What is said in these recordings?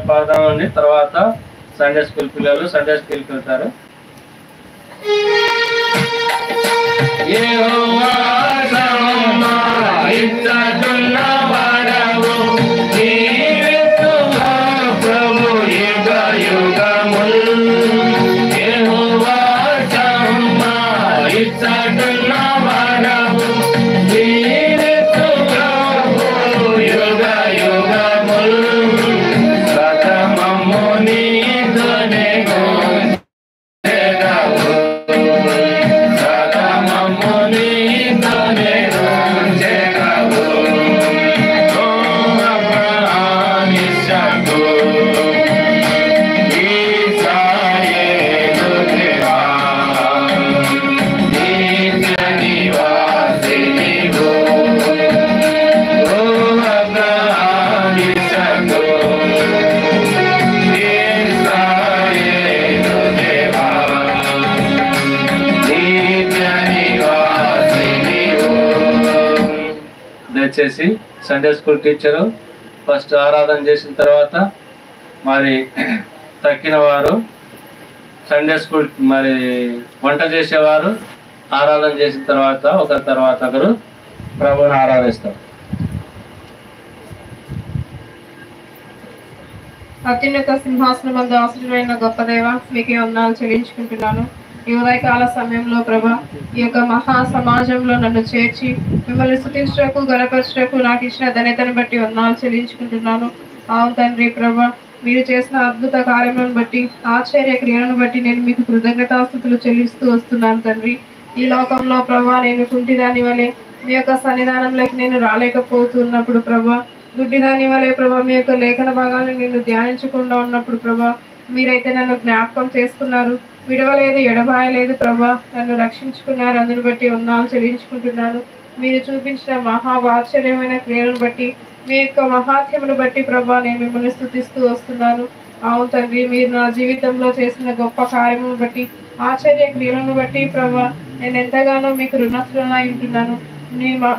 పాడదామని తర్వాత Sunday school పిల్లలు Sunday స్కూల్కి వెళ్తారు. దయచేసి సండే స్కూల్ టీచరు ఫస్ట్ ఆరాధన చేసిన తర్వాత మరి తక్కిన వారు సండే స్కూల్ మరి వంట చేసేవారు ఆరాధన చేసిన తర్వాత ఒకరు ప్రభువుని ఆరాధిస్తారు. అత్యున్నత సింహాసనం మందు ఆశ్రయమైన గొప్ప దేవ మీకే వందనాలు చెల్లించుకుంటున్నాను. ఈ ఉదయకాల సమయంలో ప్రభా ఈ యొక్క మహా సమాజంలో నన్ను చేర్చి మిమ్మల్ని స్తుతించుటకు గణపరచుటకు నాకు ఇచ్చిన ధన్యతను బట్టి వందనాలు చెల్లించుకుంటున్నాను. అవును తండ్రి ప్రభా, మీరు చేసిన అద్భుత కార్యములను బట్టి ఆశ్చర్య క్రియలను బట్టి నేను మీకు కృతజ్ఞతాస్తుతులు చెల్లిస్తూ వస్తున్నాను తండ్రి. ఈ లోకంలో ప్రభా నేను కుంటిదాని వలె మీ యొక్క సన్నిధానంలోకి నేను రాలేకపోతున్నప్పుడు ప్రభా, గుడ్డిదాని వలె ప్రభా మీ యొక్క లేఖన భాగాన్ని నేను ధ్యానించకుండా ఉన్నప్పుడు ప్రభా మీరైతే నన్ను జ్ఞాపకం చేసుకున్నారు, విడవలేదు, ఎడబాయలేదు ప్రభా, నన్ను రక్షించుకున్నారు. అందుని బట్టి వందనాలు చెల్లించుకుంటున్నాను. మీరు చూపించిన మహావాశ్చర్యమైన క్రియలను బట్టి మీ యొక్క మహాత్యమును బట్టి ప్రభా నేను మిమ్మల్ని స్తుతిస్తూ వస్తున్నాను. అవును తండ్రి, మీరు నా జీవితంలో చేసిన గొప్ప కార్యములను బట్టి ఆశ్చర్య క్రియలను బట్టి ప్రభా నేను ఎంతగానో మీకు రుణస్తులై ఉంటున్నాను.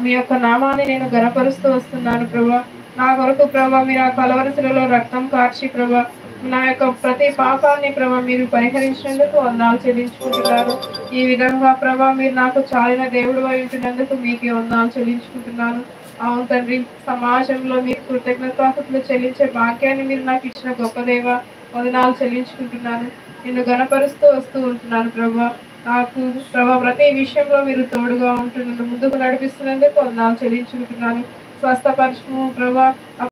మీ యొక్క నామాన్ని నేను గణపరుస్తూ వస్తున్నాను ప్రభా. నా కొరకు ప్రభా మీరు ఆ కలవరసులలో రక్తం కార్చి ప్రభా నా యొక్క ప్రతి పాపాన్ని ప్రభా మీరు పరిహరించినందుకు వందనాలు చెల్లించుకుంటున్నారు. ఈ విధంగా ప్రభా మీరు నాకు చాలిన దేవుడు అయి ఉంటున్నందుకు మీకే వందనాలు చెల్లించుకుంటున్నాను. అవును తండ్రి, సమాజంలో మీకు కృతజ్ఞతాస్తుతులు చెల్లించే భాగ్యాన్ని మీరు నాకు ఇచ్చిన గొప్ప దేవ వందనాలు చెల్లించుకుంటున్నాను. నిన్ను గణపరుస్తూ వస్తూ ఉంటున్నాను ప్రభా. నాకు ప్రభా ప్రతి విషయంలో మీరు తోడుగా ఉంటున్నాను, ముందుకు నడిపిస్తున్నందుకు వందనాలు చెల్లించుకుంటున్నాను. స్వస్థపరచము ప్రభా.